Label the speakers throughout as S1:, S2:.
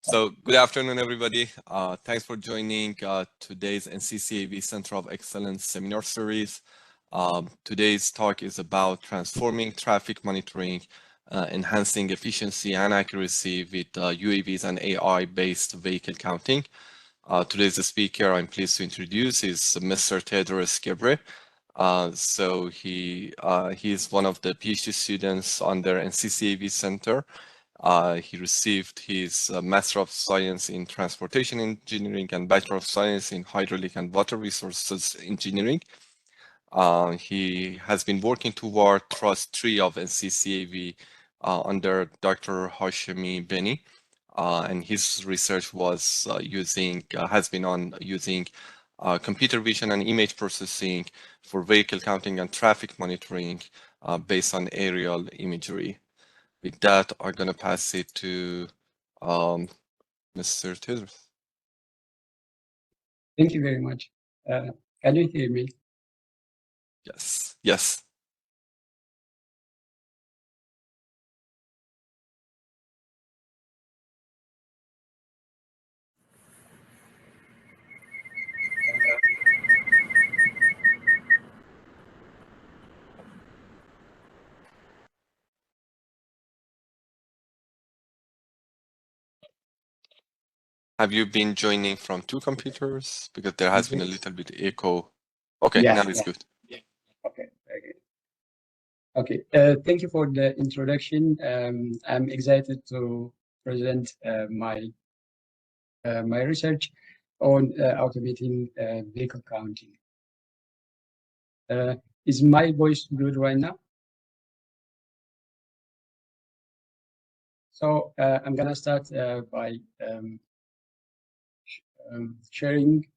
S1: So good afternoon, everybody. Thanks for joining today's NCCAV Center of Excellence seminar series. Today's talk is about transforming traffic monitoring, enhancing efficiency and accuracy with UAVs and AI-based vehicle counting. Today's speaker I'm pleased to introduce is Mr. Tedros Gebre. So he is one of the PhD students under NCCAV Center. He received his Master of Science in Transportation Engineering and Bachelor of Science in Hydraulic and Water Resources Engineering. He has been working toward Trust 3 of NCCAV under Dr. Hashemi Beni, and his research was has been on using computer vision and image processing for vehicle counting and traffic monitoring based on aerial imagery. With that, I'm going to pass it to Mr. Tedros.
S2: Thank you very much. Can you hear me?
S1: Yes. Yes. Have you been joining from two computers? Because there has been a little bit echo. Okay,
S2: Yeah,
S1: now it's good.
S2: Yeah. Okay, very good. Okay, thank you for the introduction. I'm excited to present my research on automating vehicle counting. Is my voice good right now? So I'm gonna start by sharing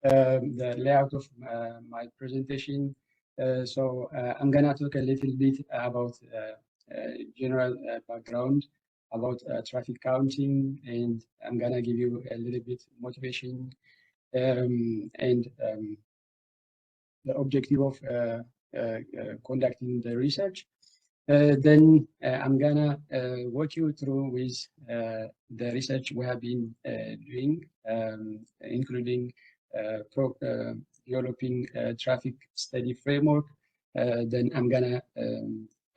S2: the layout of my presentation. So I'm gonna talk a little bit about general background about traffic counting, and I'm gonna give you a little bit motivation and the objective of conducting the research. Then I'm gonna walk you through with the research we have been doing, including developing a traffic study framework. Then I'm gonna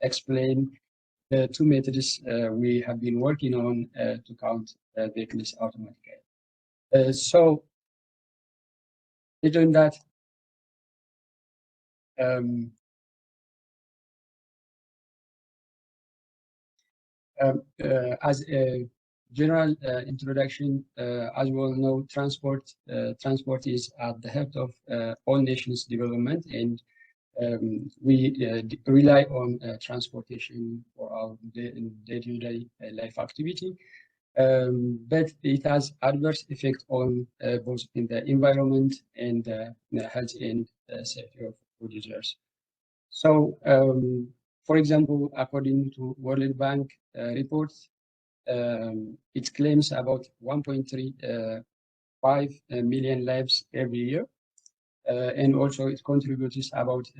S2: explain the two methods we have been working on to count vehicles automatically. So, doing that, as a general introduction, as we all know, transport is at the heart of all nations' development, and we rely on transportation for our day-to-day life activity. But it has adverse effect on both in the environment and the health and safety of users. So, for example, according to World Bank reports, it claims about 1.35 million lives every year, and also it contributes about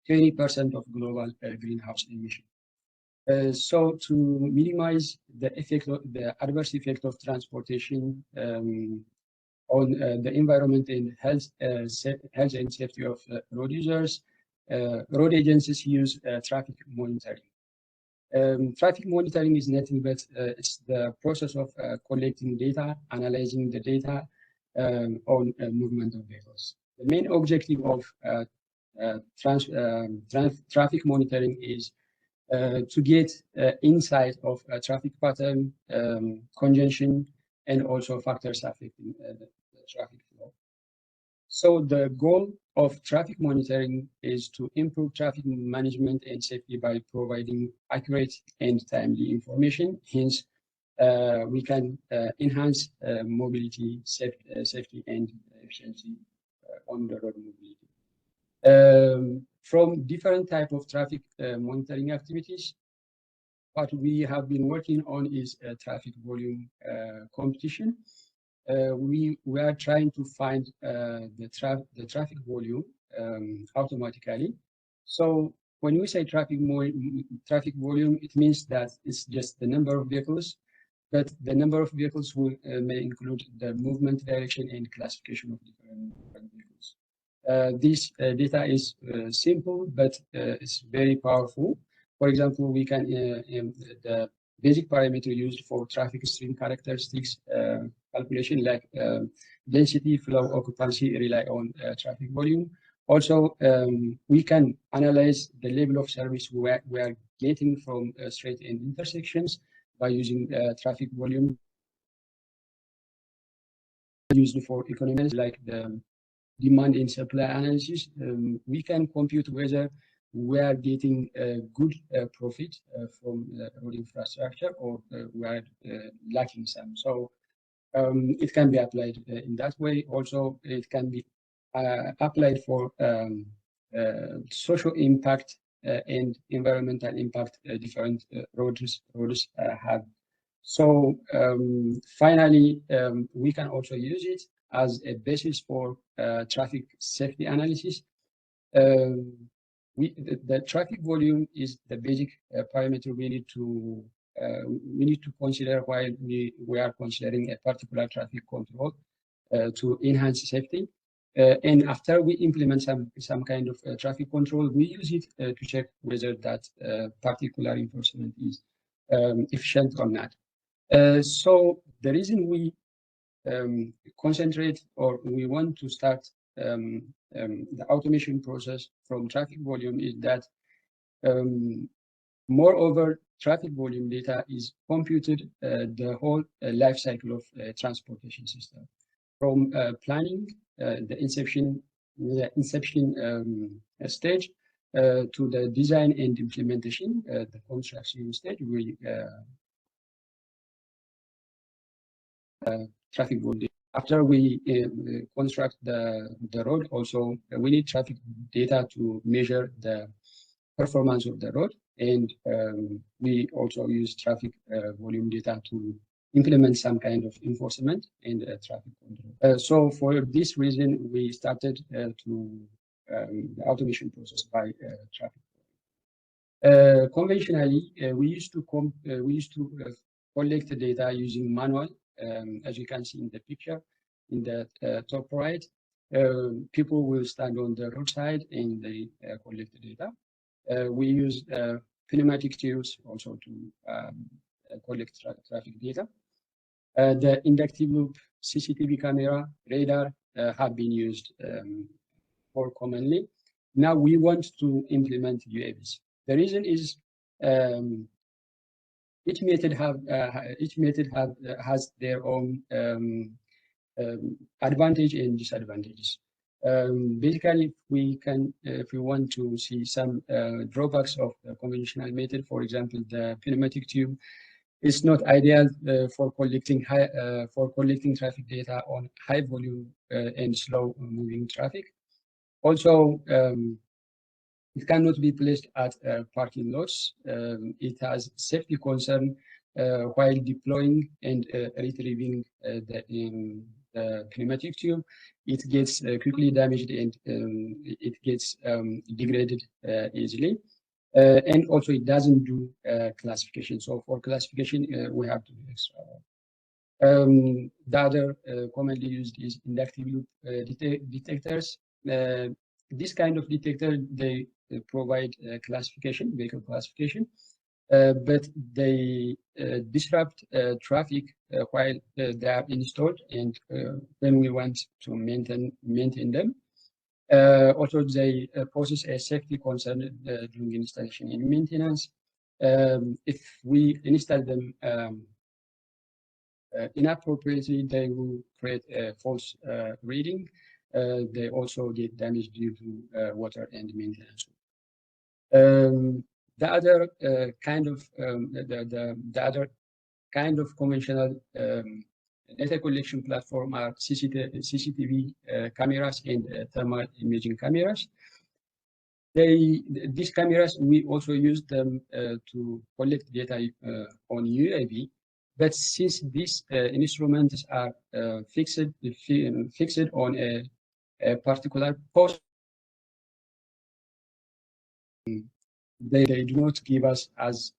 S2: 20% of global greenhouse emission. So to minimize the effect of the adverse effect of transportation on the environment and health and safety of road users, road agencies use traffic monitoring. Traffic monitoring is nothing but it's the process of collecting data, analyzing the data on movement of vehicles. The main objective of traffic monitoring is to get insight of traffic pattern, congestion, and also factors affecting the traffic flow. So the goal of traffic monitoring is to improve traffic management and safety by providing accurate and timely information. Hence, we can enhance mobility, safety, and efficiency on the road mobility. From different type of traffic monitoring activities, what we have been working on is a traffic volume competition. We are trying to find the traffic volume automatically. So when we say traffic volume, it means that it's just the number of vehicles, but the number of vehicles will may include the movement direction and classification of different vehicles. This data is simple, but it's very powerful. For example, we can the basic parameter used for traffic stream characteristics calculation, like density, flow, occupancy, rely on traffic volume. Also, we can analyze the level of service we are getting from straight end intersections by using traffic volume used for economics, like the demand and supply analysis. We can compute whether we are getting a good profit from road infrastructure, or we are lacking some. So it can be applied in that way. Also, it can be applied for social impact and environmental impact different roads have. So finally, we can also use it as a basis for traffic safety analysis. The traffic volume is the basic parameter we need to consider while we are considering a particular traffic control to enhance safety. And after we implement some kind of traffic control, we use it to check whether that particular enforcement is efficient or not. So the reason we concentrate, or we want to start the automation process from traffic volume, is that moreover, traffic volume data is computed the whole life cycle of transportation system, from planning, the inception stage, to the design and implementation, the construction stage. We traffic volume. After we construct the road, also we need traffic data to measure the performance of the road, and we also use traffic volume data to implement some kind of enforcement and traffic control. So for this reason, we started to the automation process by traffic. Conventionally, we used to collect the data using manual. As you can see in the picture, in the top right, people will stand on the roadside and they collect the data. We use pneumatic tubes also to collect traffic data. The inductive loop, CCTV camera, radar have been used more commonly. Now we want to implement UAVs. The reason is each method has their own advantage and disadvantages. Basically, if we want to see some drawbacks of the conventional method, for example, the pneumatic tube is not ideal for collecting traffic data on high volume and slow moving traffic. Also, it cannot be placed at parking lots. It has safety concern while deploying and retrieving the pneumatic tube. It gets quickly damaged and it gets degraded easily. And also it doesn't do classification. So for classification, we have to do extra work. The other commonly used is inductive loop detectors. This kind of detector, they provide classification, vehicle classification, but they disrupt traffic while they are installed, and when we want to maintain them. Also, they poses a safety concern during installation and maintenance. If we install them inappropriately, they will create a false reading. They also get damaged due to water and maintenance. The other kind of conventional data collection platform are CCTV cameras and thermal imaging cameras. These cameras, we also use them to collect data on UAV, but since these instruments are fixed on a particular post, they do not give us as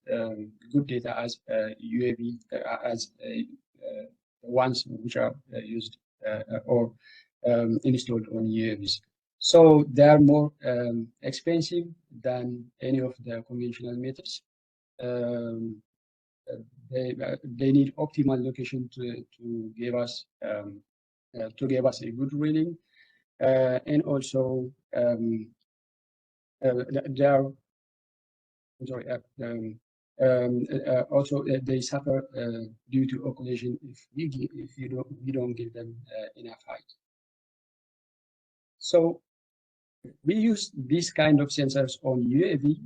S2: good data as UAV, as the ones which are used or installed on UAVs. So they are more expensive than any of the conventional methods. Um, they need optimal location to give us a good reading, and also they are sorry. Also, they suffer due to occlusion if you don't give them enough height. So we use this kind of sensors on UAV.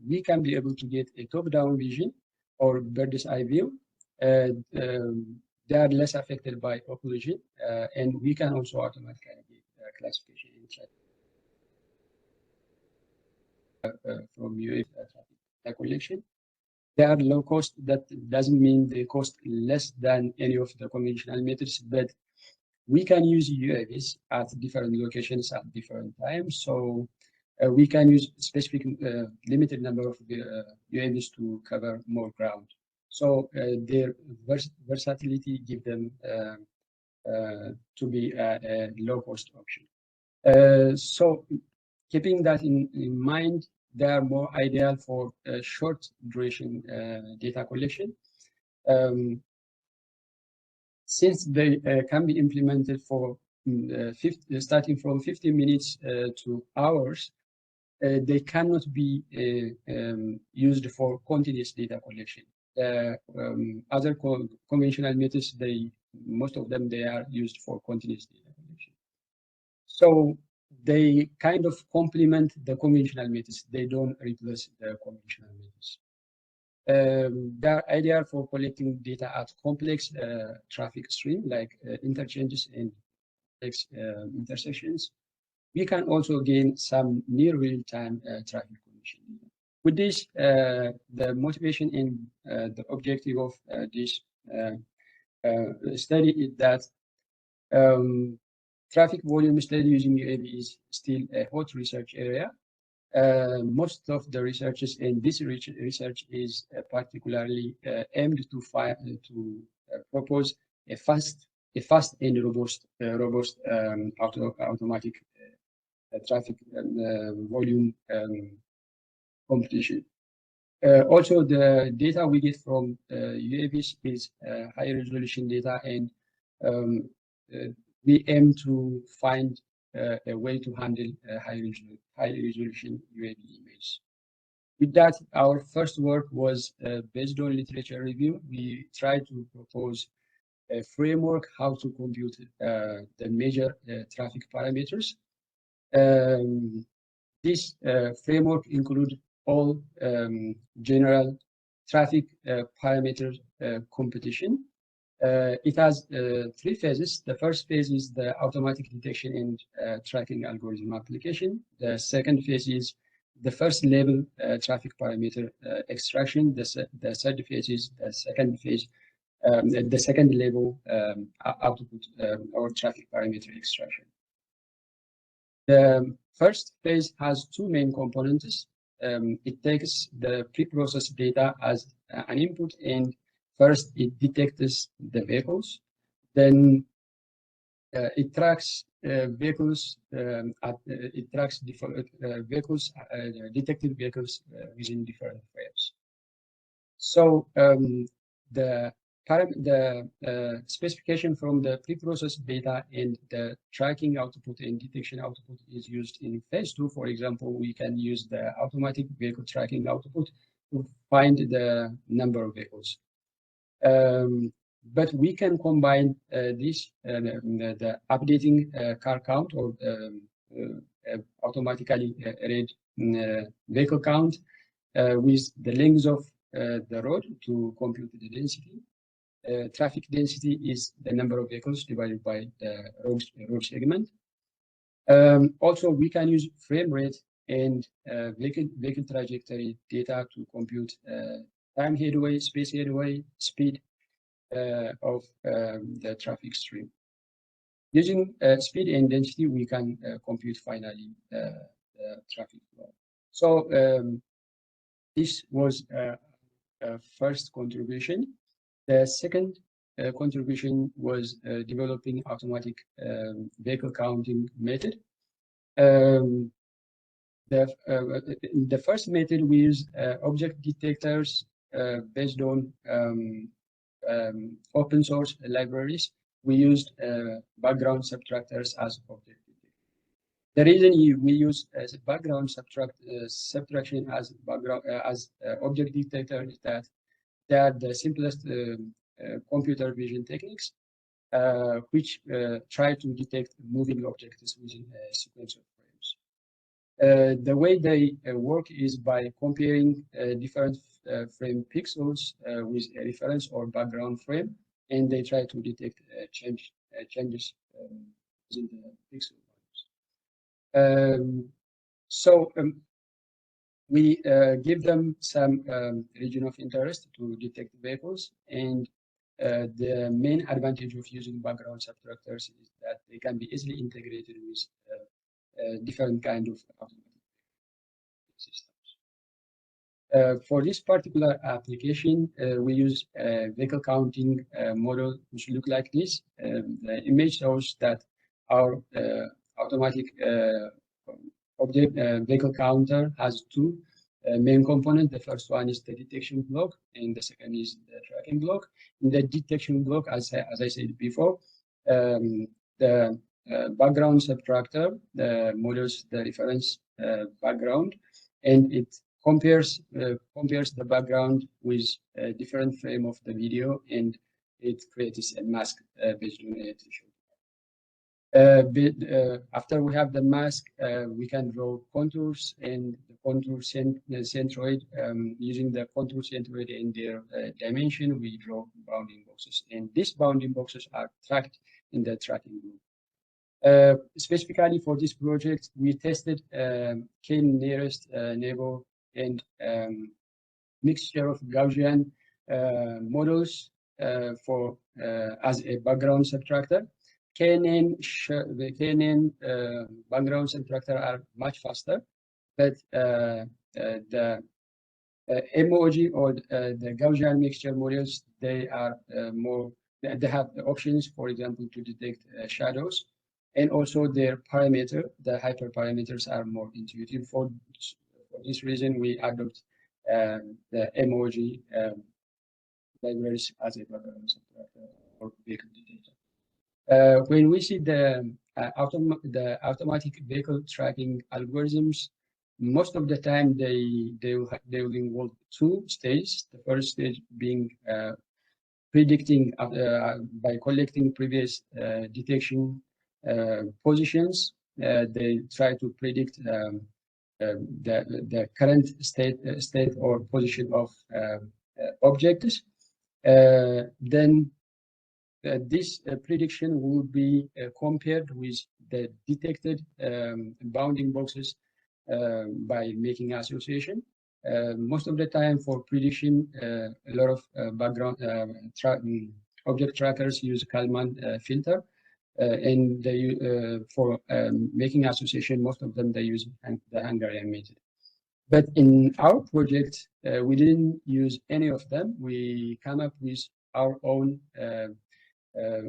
S2: We can be able to get a top-down vision or bird's eye view. They are less affected by occlusion, and we can also automatically get classification from UAV traffic collection. They are low cost. That doesn't mean they cost less than any of the conventional methods, but we can use UAVs at different locations at different times. So we can use specific limited number of UAVs to cover more ground. So their versatility give them to be a low cost option. So keeping that in mind, they are more ideal for short duration data collection. Since they can be implemented for starting from 15 minutes to hours, they cannot be used for continuous data collection. Other conventional methods, most of them, they are used for continuous data collection. So they kind of complement the conventional methods. They don't replace the conventional methods. They are ideal for collecting data at complex traffic stream like interchanges and complex intersections. We can also gain some near real-time traffic condition. With this, the motivation and the objective of this study is that traffic volume study using UAV is still a hot research area. Most of the researchers in this research is particularly aimed to propose a fast and robust automatic traffic volume competition. Also, the data we get from UAVs is high resolution data, and we aim to find a way to handle high resolution UAV images. With that, our first work was based on literature review. We tried to propose a framework how to compute the major traffic parameters. This framework includes all general traffic parameter competition. It has three phases. The first phase is the automatic detection and tracking algorithm application. The second phase is the first level traffic parameter extraction. The third phase is the second level output or traffic parameter extraction. The first phase has two main components. It takes the pre-processed data as an input, and first it detects the vehicles. Then it tracks vehicles. It tracks different vehicles, detected vehicles within different frames. So the specification from the pre-processed data and the tracking output and detection output is used in phase 2. For example, we can use the automatic vehicle tracking output to find the number of vehicles. But we can combine this, the updating car count or automatically read vehicle count with the length of the road to compute the density. Traffic density is the number of vehicles divided by the road segment. Also, we can use frame rate and vehicle trajectory data to compute time headway, space headway, speed of the traffic stream. Using speed and density, we can compute finally the traffic flow. So this was a first contribution. The second contribution was developing automatic vehicle counting method. Um, the first method we use object detectors based on open source libraries. We used background subtractors as object detectors. The reason we use background subtraction as background object detector is that they are the simplest computer vision techniques which try to detect moving objects within a sequence of frames. The way they work is by comparing different frame pixels with a reference or background frame, and they try to detect changes in the pixel values. We give them some region of interest to detect vehicles, and the main advantage of using background subtractors is that they can be easily integrated with different kind of automatic systems. For this particular application, we use a vehicle counting model which look like this. The image shows that our automatic object vehicle counter has two main components. The first one is the detection block, and the second is the tracking block. In the detection block, as I said before, the background subtractor models the reference background, and it compares the background with a different frame of the video, and it creates a mask based on a threshold. After we have the mask, we can draw contours, and the contour centroid, using the contour centroid and their dimension, we draw bounding boxes, and these bounding boxes are tracked in the tracking group. Specifically for this project, we tested k-nearest neighbor and mixture of Gaussian models for as a background subtractor. The KNN background subtractor are much faster, but the emoji or the Gaussian mixture models, they are more, they have the options, for example, to detect shadows, and also their parameter, the hyperparameters are more intuitive. For this reason, we adopt the emoji libraries as a background subtractor or vehicle detector. When we see the automatic vehicle tracking algorithms, most of the time they will involve two stages. The first stage being predicting by collecting previous detection positions. They try to predict the current state or position of objects. Then this prediction will be compared with the detected bounding boxes by making association. Most of the time for prediction, a lot of background object trackers use Kalman filter, and they for making association, most of them they use the Hungarian method. But in our project, we didn't use any of them. We come up with our own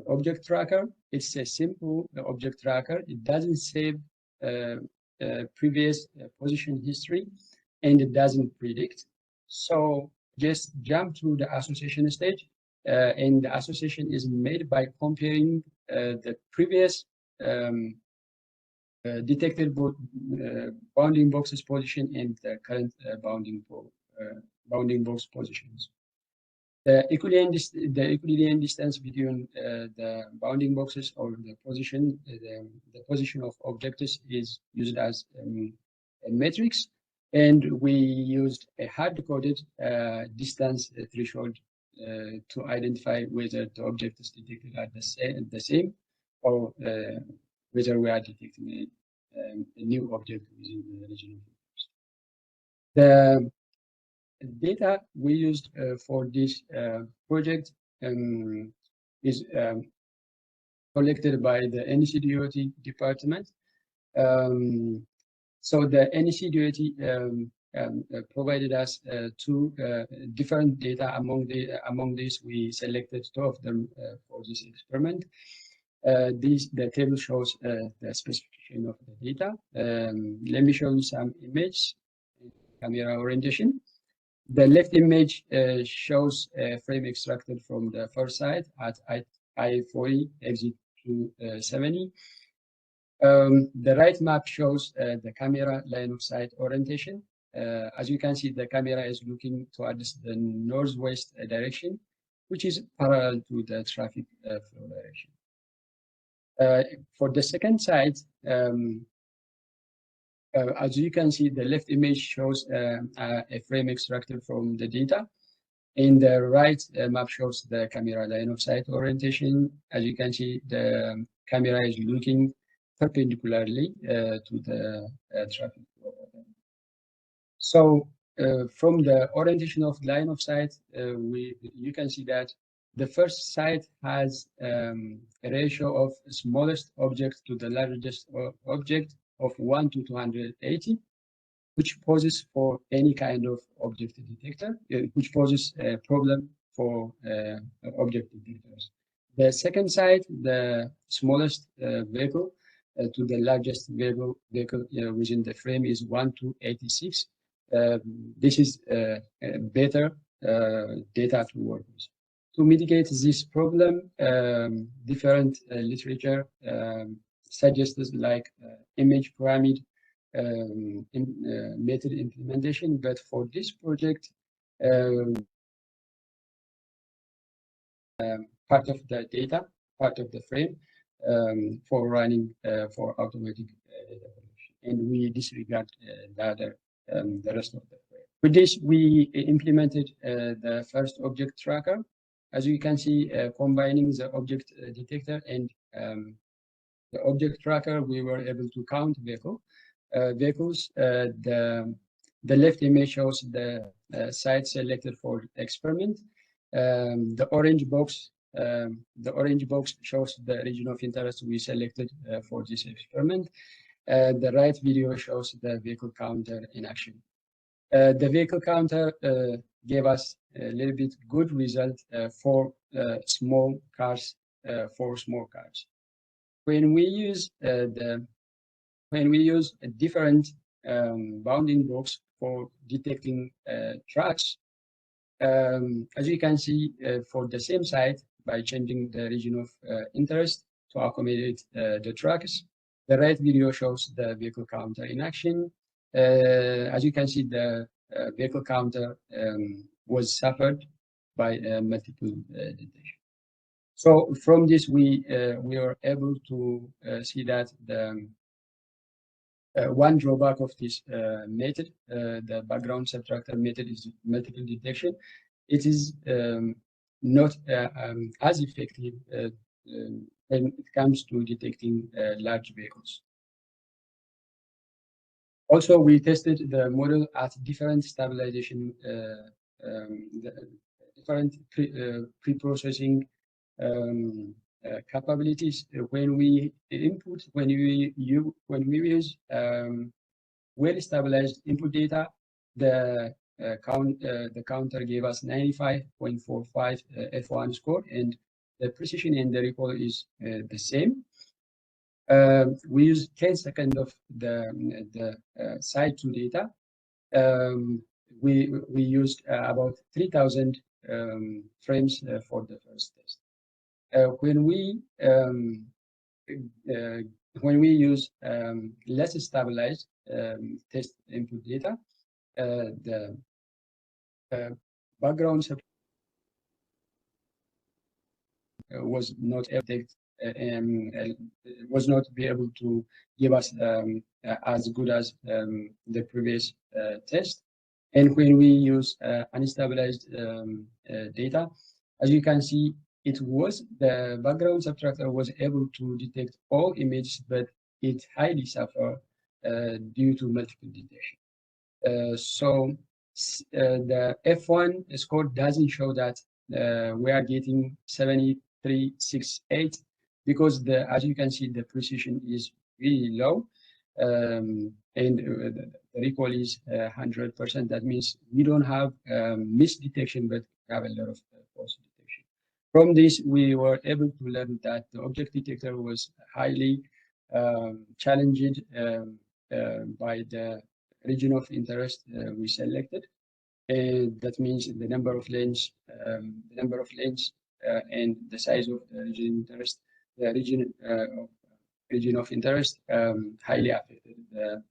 S2: object tracker. It's a simple object tracker. It doesn't save previous position history, and it doesn't predict. So just jump to the association stage, and the association is made by comparing the previous detected bounding boxes position and the current bounding box positions. The Euclidean distance between the bounding boxes or the position of objects is used as a matrix, and we used a hard-coded distance threshold to identify whether the objects detected are the same or whether we are detecting a new object within the region of interest. The data we used for this project is collected by the NCDOT department. So the NEC duality provided us two different data. Among these, we selected two of them for this experiment. The table shows the specification of the data. Let me show you some image camera orientation. The left image shows a frame extracted from the first side at I-40 exit 270. The right map shows the camera line of sight orientation. As you can see, the camera is looking towards the northwest direction, which is parallel to the traffic flow direction. For the second side, as you can see, the left image shows a frame extracted from the data. In the right map shows the camera line of sight orientation. As you can see, the camera is looking perpendicularly to the traffic flow. So from the orientation of line of sight, you can see that the first side has a ratio of smallest object to the largest object of 1 to 280, which poses for any kind of object detector, which poses a problem for object detectors. The second side, the smallest vehicle to the largest vehicle within the frame is 1 to 86. This is better data to work with. To mitigate this problem, different literature suggests like image pyramid method implementation, but for this project, part of the data, part of the frame for running for automatic data collection, and we disregard the rest of the frame. With this, we implemented the first object tracker. As you can see, combining the object detector and the object tracker, we were able to count vehicles. The left image shows the site selected for experiment. The orange box shows the region of interest we selected for this experiment. The right video shows the vehicle counter in action. The vehicle counter gave us a little bit good result for small cars. When we use a different bounding box for detecting trucks, as you can see, for the same site, by changing the region of interest to accommodate the trucks, the right video shows the vehicle counter in action. As you can see, the vehicle counter was suffered by multiple detection. So from this, we are able to see that the one drawback of this method, the background subtractor method, is multiple detection. It is not as effective when it comes to detecting large vehicles. Also, we tested the model at different stabilization, different pre-processing capabilities. When we use well-stabilized input data, the counter gave us 95.45 F1 score, and the precision and the recall is the same. We use 10 seconds of the side 2 data. We used about 3,000 frames for the first test. When we use less stabilized test input data, the background was not be able to give us as good as the previous test. And when we use unstabilized data, as you can see, the background subtractor was able to detect all images, but it highly suffered due to multiple detection. So the F1 score doesn't show that we are getting 7368 because as you can see, the precision is really low. and the recall is 100%. That means we don't have misdetection, but we have a lot of false detection. From this, we were able to learn that the object detector was highly challenged by the region of interest we selected. And that means the number of lanes, and the size of the region of interest highly affected the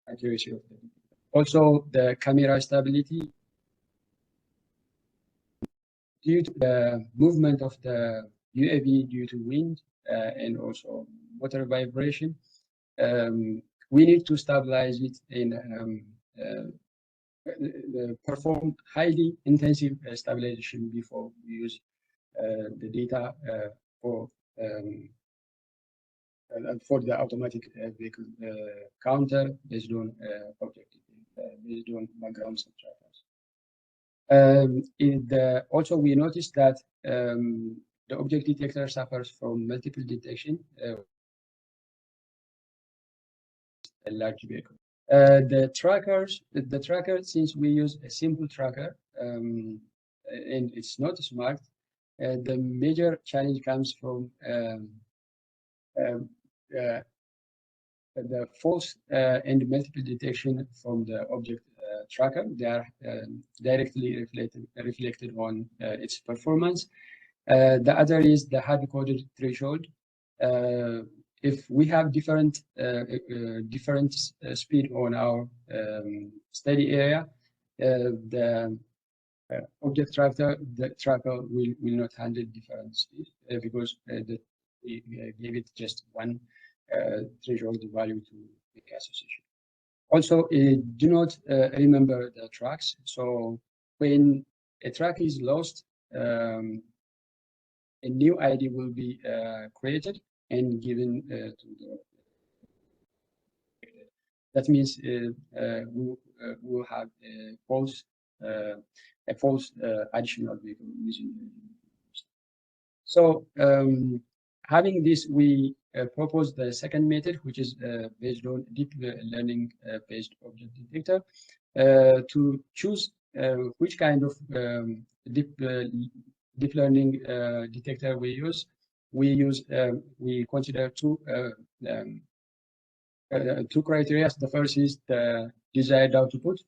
S2: accuracy of the detector. Also, the camera stability due to the movement of the UAV due to wind and also water vibration. We need to stabilize it and perform highly intensive stabilization before we use the data for the automatic vehicle counter based on objective, based on background subtrackers. Also, we noticed that the object detector suffers from multiple detection. A large vehicle. The tracker, since we use a simple tracker and it's not smart, the major challenge comes from the false and multiple detection from the object tracker. They are directly reflected on its performance. The other is the hard-coded threshold. If we have different speed on our study area, the object tracker will not handle different speed because we gave it just one threshold value to make association. Also, do not remember the tracks. So when a track is lost, a new ID will be created and given to the. That means we will have a false additional vehicle using. So having this, we propose the second method, which is based on deep learning based object detector, to choose which kind of deep learning detector we use. We consider two criteria. The first is the desired output.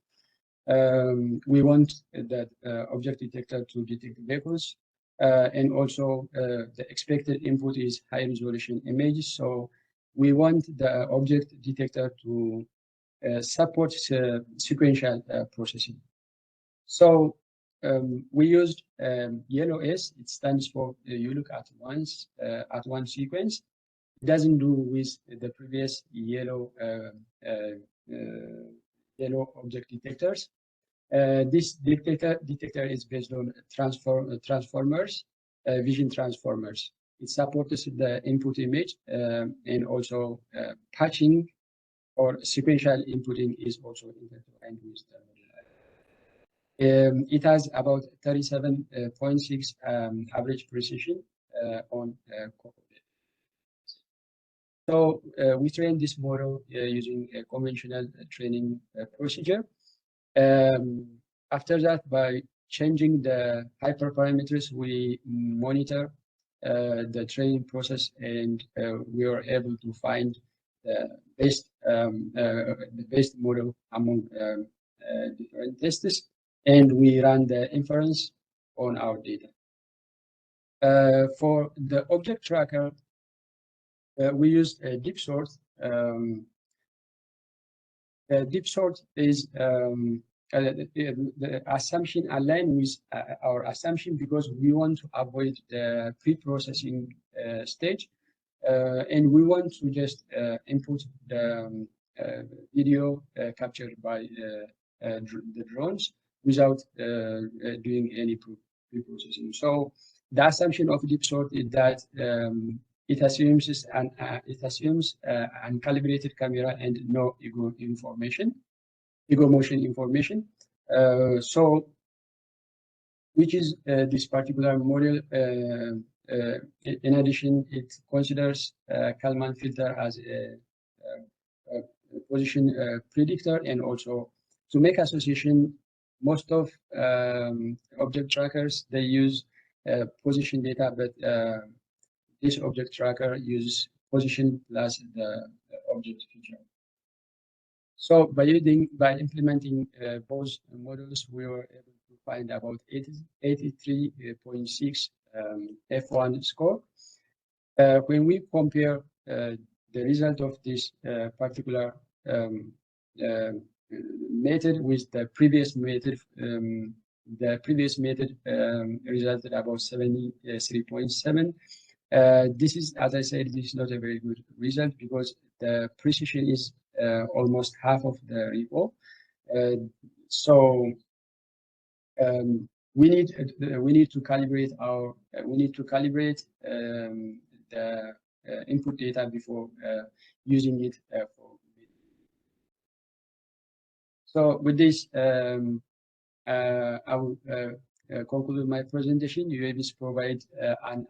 S2: We want that object detector to detect vehicles, and also the expected input is high resolution images. So we want the object detector to support sequential processing. So we used yellow S. It stands for you look at one sequence. It doesn't do with the previous yellow object detectors. This detector is based on transformers, vision transformers. It supports the input image and also patching or sequential inputting is also intertwined with the it has about 37.6 average precision on So we trained this model using a conventional training procedure. After that, by changing the hyperparameters, we monitor the training process, and we are able to find the best model among different tests, and we run the inference on our data. For the object tracker, we used a deep sort. The deep sort is the assumption aligned with our assumption because we want to avoid the pre-processing stage, and we want to just input the video captured by the drones without doing any pre-processing. So the assumption of deep sort is that it assumes an calibrated camera and no ego motion information. So, which is this particular model? In addition, it considers Kalman filter as a position predictor, and also to make association. Most of object trackers, they use position data, but this object tracker uses position plus the object feature. So by implementing both models, we were able to find about 83.6 F1 score. When we compare the result of this particular method with the previous method, resulted about 73.7. This is, as I said, this is not a very good result because the precision is almost half of the repo. So we need to calibrate the input data before using it for. So with this, I will conclude my presentation. UAVs provide an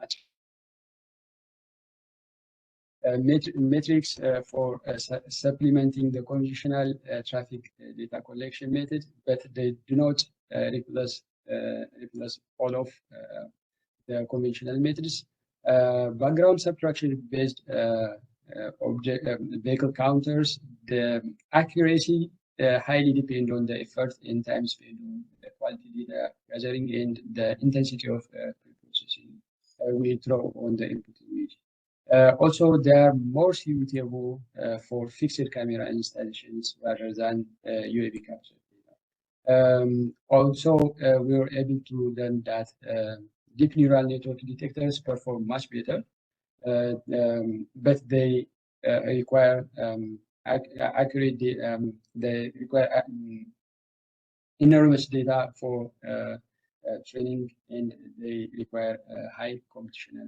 S2: metrics for supplementing the conventional traffic data collection method, but they do not replace all of the conventional methods. Background subtraction based object vehicle counters, the accuracy highly depend on the effort and time spent on the quality data gathering and the intensity of processing we throw on the input image. Also, they are more suitable for fixed camera installations rather than UAV capture data. Also, we were able to learn that deep neural network detectors perform much better, but they require accurate. They require enormous data for training, and they require high computational.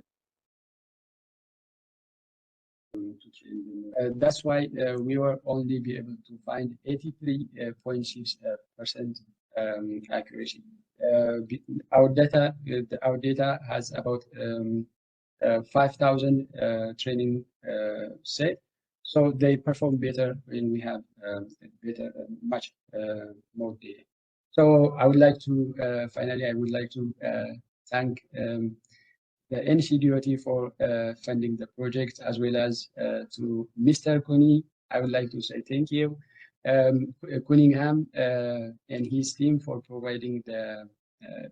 S2: That's why we will only be able to find 83.6% accuracy. Our data has about 5,000 training set, so they perform better when we have much more data. So I would like to finally thank the NCDOT for funding the project, as well as to Mr. Kuni. I would like to say thank you, Cunningham and his team for providing the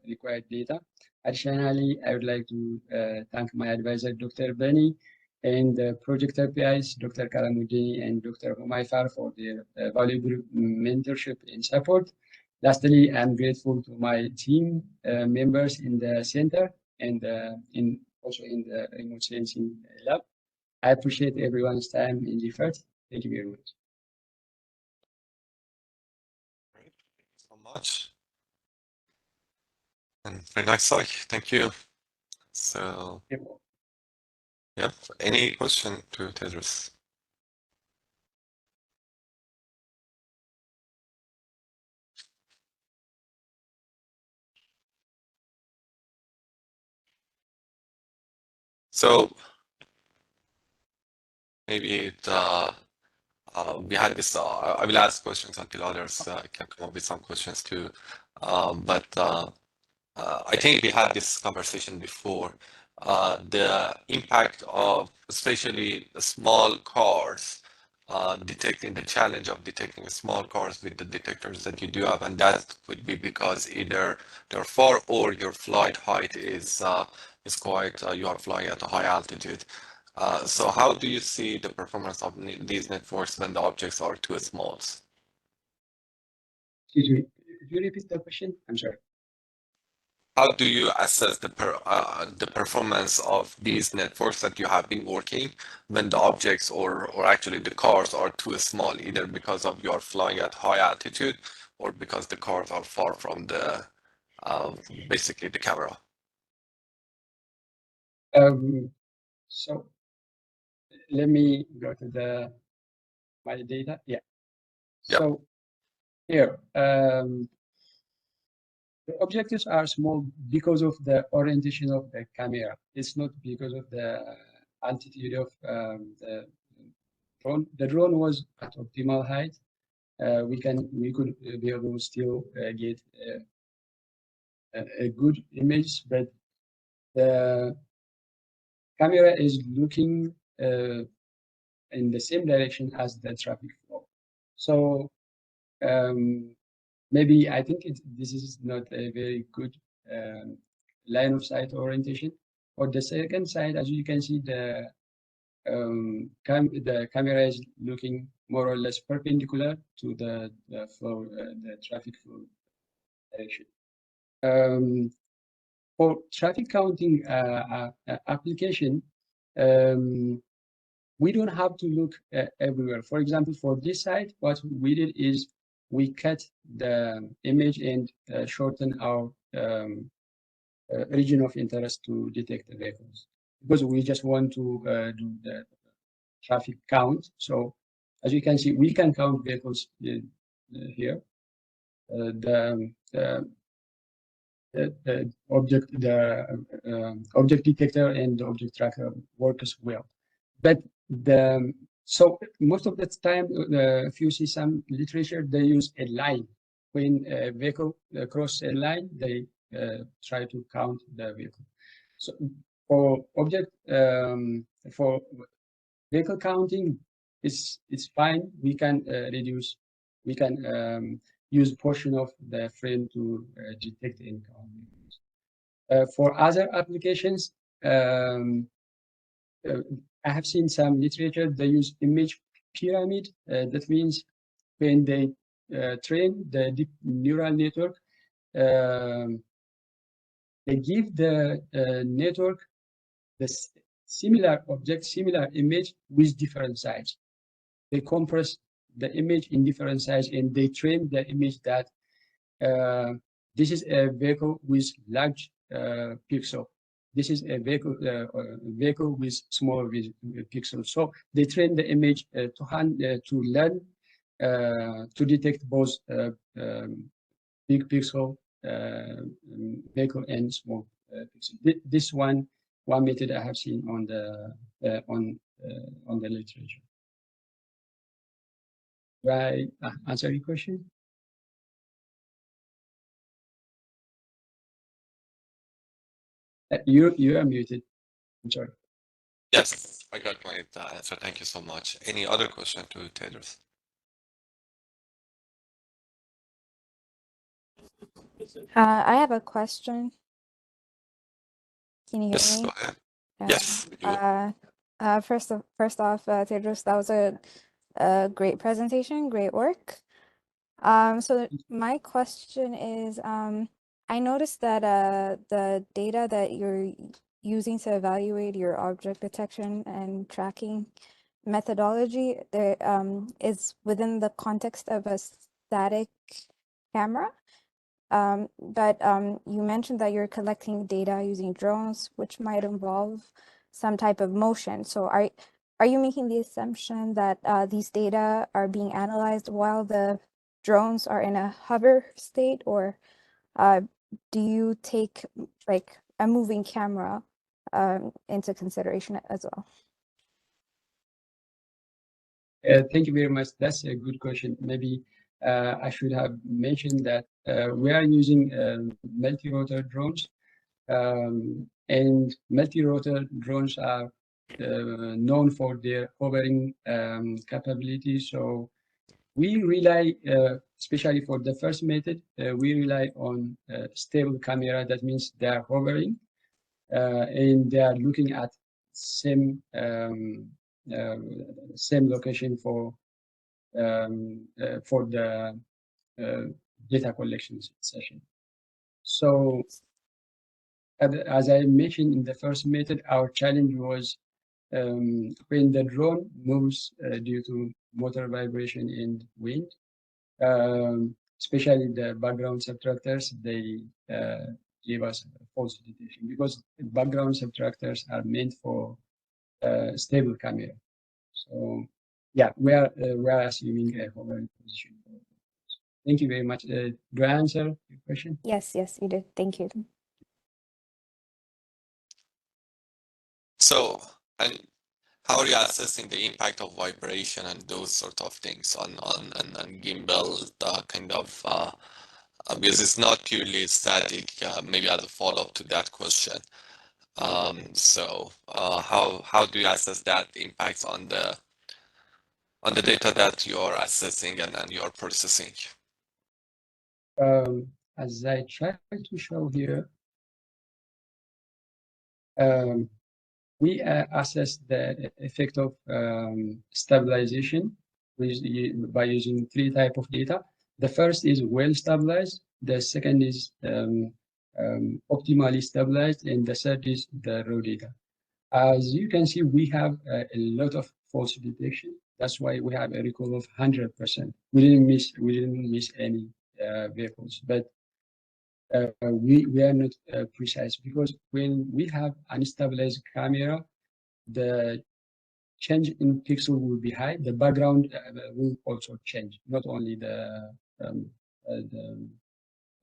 S2: required data. Additionally, I would like to thank my advisor, Dr. Beni, and the project RPIs, Dr. Karamuddini and Dr. Humayfar, for their valuable mentorship and support. Lastly, I'm grateful to my team members in the center and also in the remote sensing lab. I appreciate everyone's time and effort. Thank you very much.
S1: Great. Thank you so much. And very nice talk. Thank you. So, yep. Any question to Tedros? So maybe we had this. I will ask questions until others can come up with some questions too. But I think we had this conversation before. The impact of especially the small cars, detecting the challenge of detecting small cars with the detectors that you do have, and that could be because either they're far or your flight height is quite you are flying at a high altitude. So how do you see the performance of these networks when the objects are too small?
S2: Excuse me, could you repeat the question? I'm sorry.
S1: How do you assess the performance of these networks that you have been working when the objects or actually the cars are too small, either because of you are flying at high altitude or because the cars are far from the basically the camera?
S2: So let me go to my data. Yeah.
S1: Yep.
S2: So here, the objectives are small because of the orientation of the camera. It's not because of the altitude of the drone. The drone was at optimal height. We could be able to still get a good image, but the camera is looking in the same direction as the traffic flow. So maybe I think this is not a very good line of sight orientation. On the second side, as you can see, the camera is looking more or less perpendicular to the flow, the traffic flow direction. For traffic counting application, we don't have to look everywhere. For example, for this site, what we did is we cut the image and shorten our region of interest to detect the vehicles, because we just want to do the traffic count. So as you can see, we can count vehicles here. The object detector and the object tracker work as well. But so most of the time, if you see some literature, they use a line. When a vehicle crosses a line, they try to count the vehicle. So for vehicle counting, it's fine. We can we can use portion of the frame to detect and count. For other applications, I have seen some literature, they use image pyramid. That means when they train the deep neural network, they give the network the similar object, similar image with different size. They compress the image in different size and they train the image that this is a vehicle with large pixel. This is a vehicle with small pixels. So they train the image to learn to detect both big pixel vehicle and small pixel. This one method I have seen on the literature. Do I answer your question? You are muted. I'm sorry.
S1: Yes, I got my answer. Thank you so much. Any other question to Tedros?
S3: I have a question. Can you hear
S1: Yes,
S3: me?
S1: go ahead. Yes, we do.
S3: First off, Tedros, that was a great presentation, great work. So my question is, I noticed that the data that you're using to evaluate your object detection and tracking methodology there is within the context of a static camera. But you mentioned that you're collecting data using drones, which might involve some type of motion. So are you making the assumption that these data are being analyzed while the drones are in a hover state, or do you take like a moving camera into consideration as well?
S2: Thank you very much. That's a good question. Maybe I should have mentioned that we are using multi-rotor drones, and multi-rotor drones are known for their hovering capability. So we rely, especially for the first method, we rely on stable camera. That means they are hovering and they are looking at same location for the data collection session. So as I mentioned in the first method, our challenge was when the drone moves due to motor vibration and wind, especially the background subtractors, they give us false detection because background subtractors are meant for stable camera. So yeah, we are assuming a hovering position. Thank you very much. Do I answer your question?
S3: Yes, you did. Thank you.
S1: So, and how are you assessing the impact of vibration and those sort of things on gimbal kind of because it's not purely static, maybe as a follow-up to that question. So how do you assess that impacts on the data that you're assessing and you're processing?
S2: As I try to show here, we assess the effect of stabilization by using 3 types of data. The first is well stabilized, the second is optimally stabilized, and the third is the raw data. As you can see, we have a lot of false detection. That's why we have a recall of 100%. We didn't miss any vehicles, but we are not precise, because when we have unstabilized camera, the change in pixel will be high. The background will also change, not only the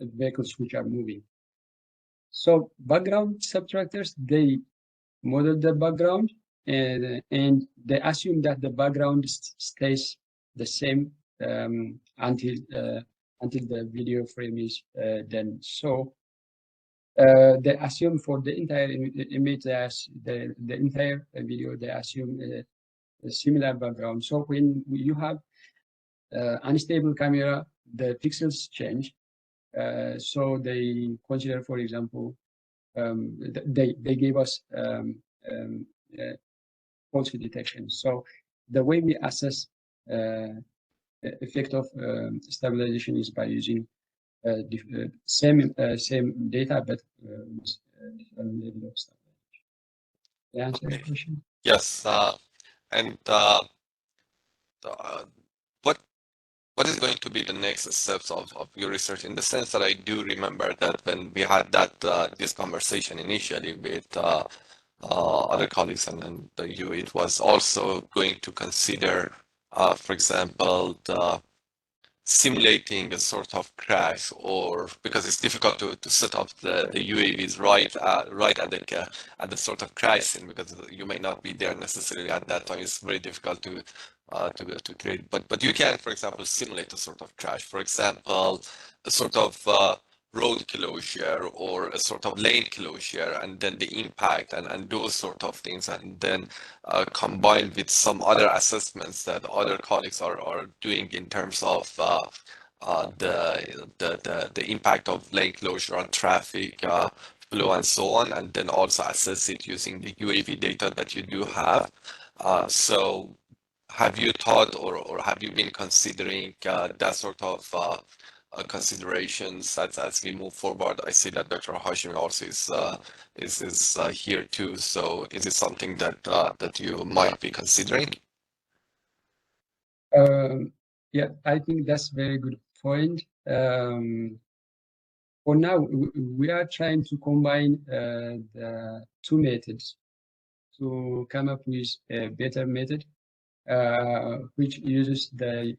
S2: vehicles which are moving. So background subtractors, they model the background and they assume that the background stays the same until the video frame is done. So they assume for the entire image, the entire video, they assume a similar background. So when you have unstable camera, the pixels change. So they consider, for example, they gave us false detection. So the way we assess effect of stabilization is by using same data, but with different level of stabilization. Did I answer your question?
S1: Yes, and what is going to be the next steps of your research, in the sense that I do remember that when we had that this conversation initially with other colleagues and you, it was also going to consider, for example, the simulating a sort of crash, or because it's difficult to set up the UAVs right at the sort of crash scene, because you may not be there necessarily at that time. It's very difficult to create, but you can, for example, simulate a sort of crash, for example, a sort of road closure or a sort of lane closure, and then the impact and those sort of things, and then combined with some other assessments that other colleagues are doing in terms of the impact of lane closure on traffic flow and so on, and then also assess it using the UAV data that you do have. So have you thought or have you been considering that sort of considerations as we move forward? I see that Dr. Hashimi also is here too. So is it something that you might be considering?
S2: Yeah, I think that's a very good point. For now, we are trying to combine the 2 methods to come up with a better method, which uses the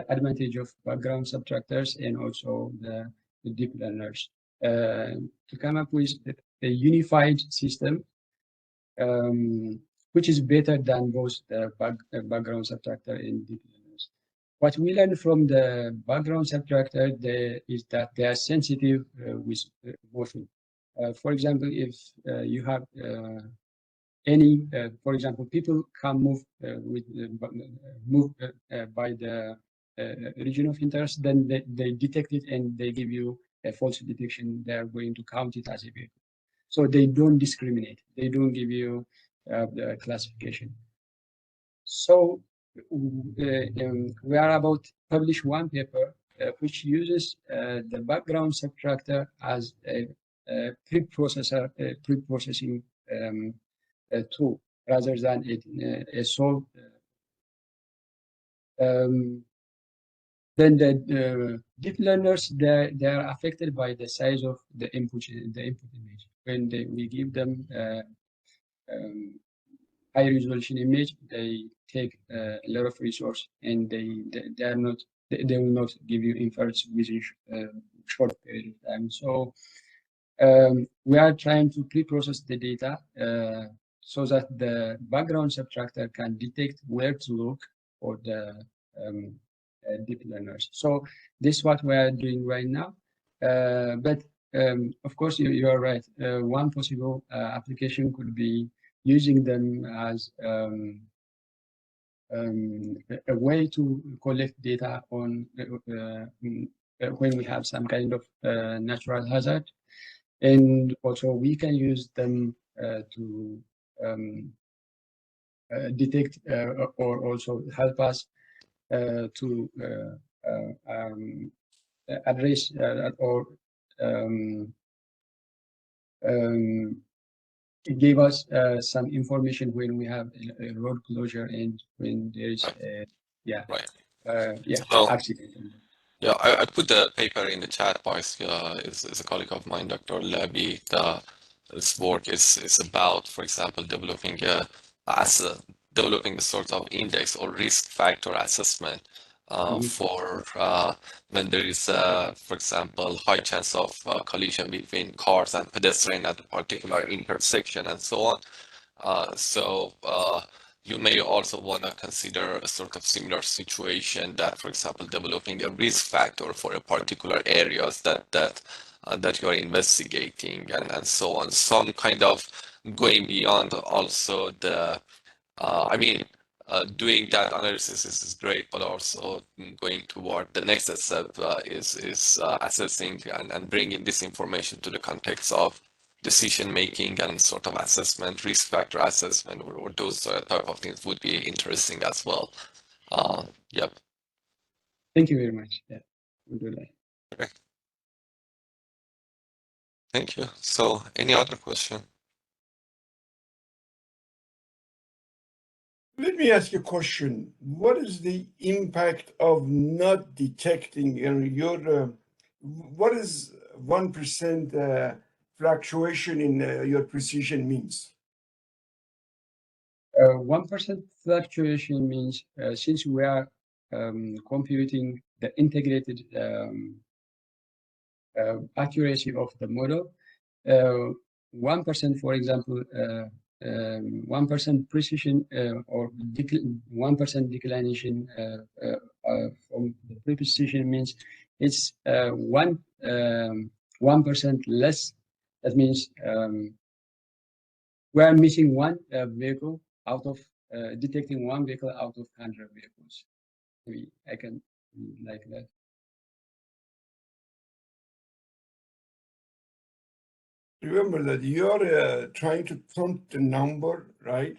S2: advantage of background subtractors and also the deep learners to come up with a unified system, which is better than both the background subtractor and deep learners. What we learned from the background subtractor is that they are sensitive with motion. For example, if you have for example, people can move by the region of interest, then they detect it and they give you a false detection. They are going to count it as a vehicle. So they don't discriminate. They don't give you the classification. So we are about to publish one paper which uses the background subtractor as a pre-processing tool rather than a sole. Then the deep learners, they are affected by the size of the input image. When we give them high resolution image, they take a lot of resource, and they will not give you inference within short period of time. So we are trying to pre-process the data so that the background subtractor can detect where to look for the deep learners. So this is what we are doing right now. But of course, you are right. One possible application could be using them as a way to collect data on when we have some kind of natural hazard. And also we can use them to detect or also help us to address or give us some information when we have a road closure and when there is
S1: Right.
S2: yeah, accident.
S1: Yeah, I put the paper in the chat box. Is a colleague of mine, Dr. Levy. This work is about, for example, developing a sort of index or risk factor assessment for when there is, for example, high chance of collision between cars and pedestrian at a particular intersection and so on. So you may also want to consider a sort of similar situation that, for example, developing a risk factor for a particular areas that you are investigating and so on. Some kind of going beyond also the, I mean, doing that analysis is great, but also going toward the next step is assessing and bringing this information to the context of decision making and sort of assessment, risk factor assessment, or those type of things would be interesting as well. Yep.
S2: Thank you very much. Yeah, we'll do that.
S1: Okay. Thank you. So, any other question?
S4: Let me ask you a question. What is the impact of not detecting your, what is 1% fluctuation in your precision means?
S2: 1% fluctuation means since we are computing the integrated accuracy of the model, 1%, for example, 1% precision or 1% declination from the precision means it's 1% less. That means we are missing one vehicle out of detecting one vehicle out of 100 vehicles. Maybe I can like that.
S4: Remember that you're trying to count the number, right?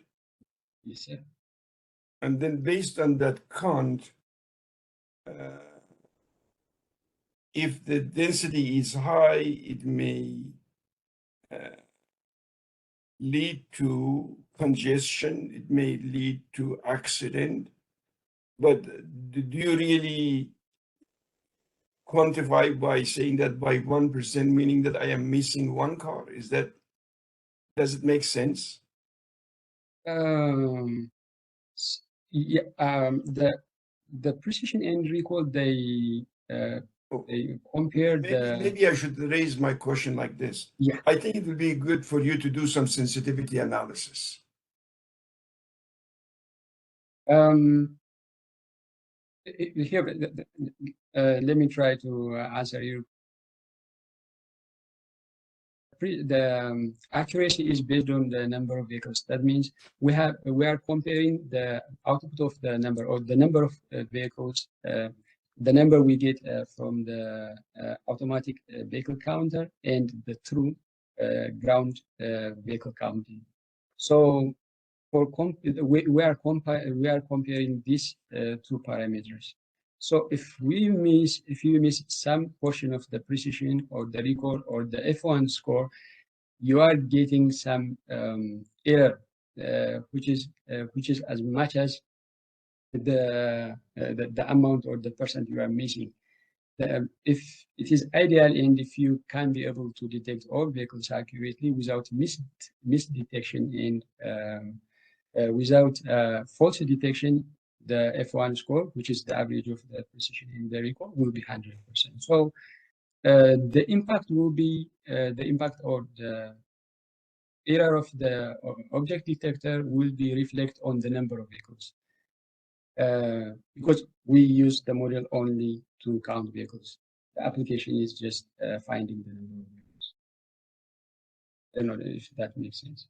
S2: Yes, sir.
S4: And then based on that count, if the density is high, it may lead to congestion, it may lead to accident. But do you really quantify by saying that by 1%, meaning that I am missing one car? Does it make sense?
S2: Yeah, the precision and recall they compare
S4: maybe I should raise my question like this.
S2: Yeah,
S4: I think it would be good for you to do some sensitivity analysis.
S2: Here, let me try to answer you. The accuracy is based on the number of vehicles. That means we are comparing the output of the number or the number of vehicles, the number we get from the automatic vehicle counter and the true ground vehicle counting. So for we are comparing these two parameters. So if you miss some portion of the precision or the recall or the F1 score, you are getting some error, which is as much as the amount or the percent you are missing. If it is ideal and if you can be able to detect all vehicles accurately without misdetection and without false detection, the F1 score, which is the average of the precision in the recall, will be 100%. So the impact will be the impact or error of the object detector will be reflect on the number of vehicles. Because we use the model only to count vehicles. The application is just finding the number of vehicles. I don't know if that makes sense.